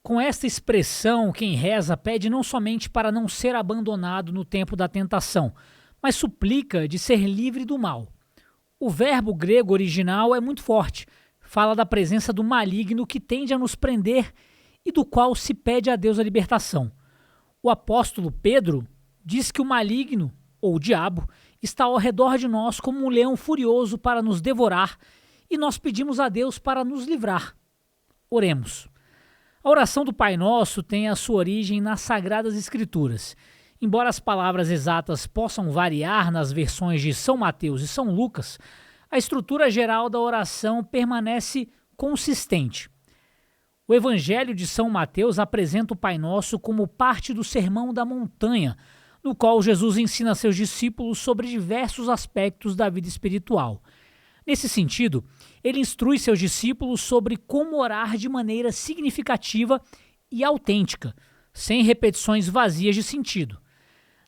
Com esta expressão, quem reza pede não somente para não ser abandonado no tempo da tentação, mas suplica de ser livre do mal. O verbo grego original é muito forte, fala da presença do maligno que tende a nos prender e do qual se pede a Deus a libertação. O apóstolo Pedro diz que o maligno, ou o diabo, está ao redor de nós como um leão furioso para nos devorar, e nós pedimos a Deus para nos livrar. Oremos. A oração do Pai Nosso tem a sua origem nas Sagradas Escrituras. Embora as palavras exatas possam variar nas versões de São Mateus e São Lucas, a estrutura geral da oração permanece consistente. O Evangelho de São Mateus apresenta o Pai Nosso como parte do Sermão da Montanha, no qual Jesus ensina a seus discípulos sobre diversos aspectos da vida espiritual. Nesse sentido, ele instrui seus discípulos sobre como orar de maneira significativa e autêntica, sem repetições vazias de sentido.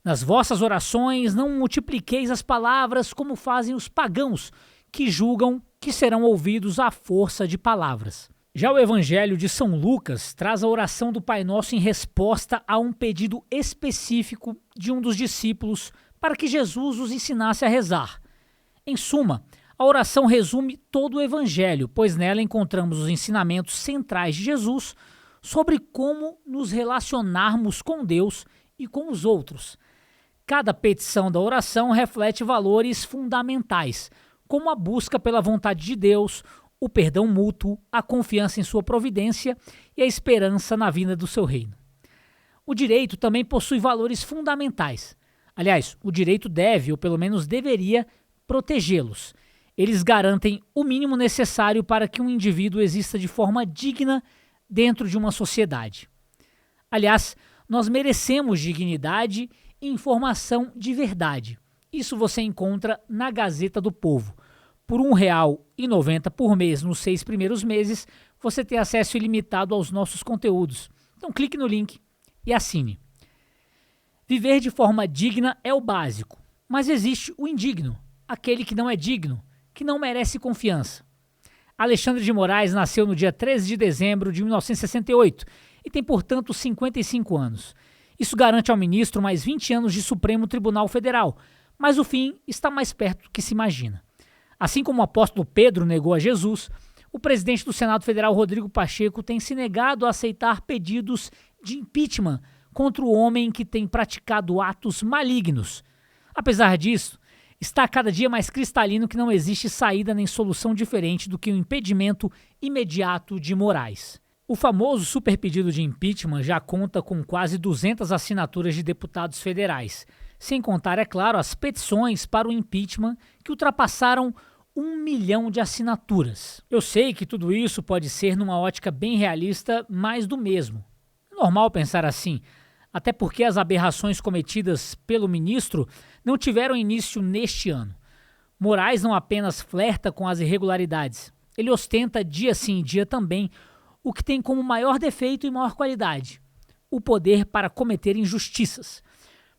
Nas vossas orações não multipliqueis as palavras como fazem os pagãos, que julgam que serão ouvidos à força de palavras. Já o Evangelho de São Lucas traz a oração do Pai Nosso em resposta a um pedido específico de um dos discípulos para que Jesus os ensinasse a rezar. Em suma, a oração resume todo o Evangelho, pois nela encontramos os ensinamentos centrais de Jesus sobre como nos relacionarmos com Deus e com os outros. Cada petição da oração reflete valores fundamentais, como a busca pela vontade de Deus, o perdão mútuo, a confiança em sua providência e a esperança na vinda do seu reino. O direito também possui valores fundamentais. Aliás, o direito deve, ou pelo menos deveria, protegê-los. Eles garantem o mínimo necessário para que um indivíduo exista de forma digna dentro de uma sociedade. Aliás, nós merecemos dignidade e informação de verdade. Isso você encontra na Gazeta do Povo. Por R$ 1,90 por mês nos 6 primeiros meses, você tem acesso ilimitado aos nossos conteúdos. Então clique no link e assine. Viver de forma digna é o básico, mas existe o indigno, aquele que não é digno, que não merece confiança. Alexandre de Moraes nasceu no dia 13 de dezembro de 1968 e tem, portanto, 55 anos. Isso garante ao ministro mais 20 anos de Supremo Tribunal Federal, mas o fim está mais perto do que se imagina. Assim como o apóstolo Pedro negou a Jesus, o presidente do Senado Federal, Rodrigo Pacheco, tem se negado a aceitar pedidos de impeachment contra o homem que tem praticado atos malignos. Apesar disso, está cada dia mais cristalino que não existe saída nem solução diferente do que o impedimento imediato de Moraes. O famoso superpedido de impeachment já conta com quase 200 assinaturas de deputados federais, sem contar, é claro, as petições para o impeachment que ultrapassaram 1 milhão de assinaturas. Eu sei que tudo isso pode ser, numa ótica bem realista, mais do mesmo. É normal pensar assim, até porque as aberrações cometidas pelo ministro não tiveram início neste ano. Moraes não apenas flerta com as irregularidades, ele ostenta dia sim dia também o que tem como maior defeito e maior qualidade: o poder para cometer injustiças.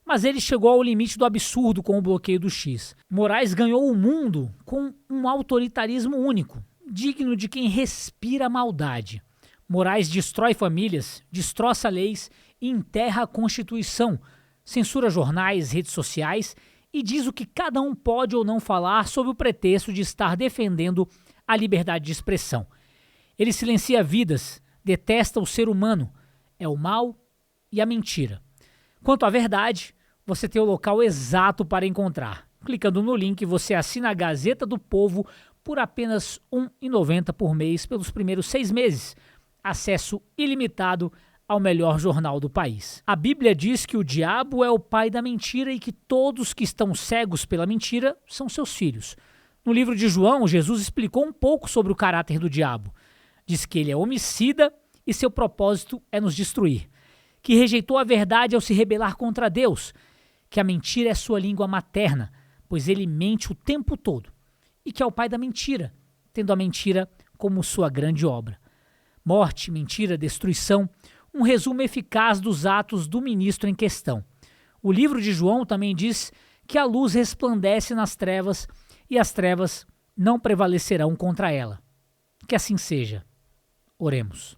Mas ele chegou ao limite do absurdo com o bloqueio do X. Moraes ganhou o mundo com um autoritarismo único, digno de quem respira maldade. Moraes destrói famílias, destroça leis e enterra a Constituição, censura jornais, redes sociais e diz o que cada um pode ou não falar sob o pretexto de estar defendendo a liberdade de expressão. Ele silencia vidas, detesta o ser humano, é o mal e a mentira. Quanto à verdade, você tem o local exato para encontrar. Clicando no link, você assina a Gazeta do Povo por apenas R$ 1,90 por mês pelos primeiros 6 meses. Acesso ilimitado ao melhor jornal do país. A Bíblia diz que o diabo é o pai da mentira e que todos que estão cegos pela mentira são seus filhos. No livro de João, Jesus explicou um pouco sobre o caráter do diabo. Diz que ele é homicida e seu propósito é nos destruir. Que rejeitou a verdade ao se rebelar contra Deus. Que a mentira é sua língua materna, pois ele mente o tempo todo. E que é o pai da mentira, tendo a mentira como sua grande obra. Morte, mentira, destruição, um resumo eficaz dos atos do ministro em questão. O livro de João também diz que a luz resplandece nas trevas e as trevas não prevalecerão contra ela. Que assim seja. Oremos.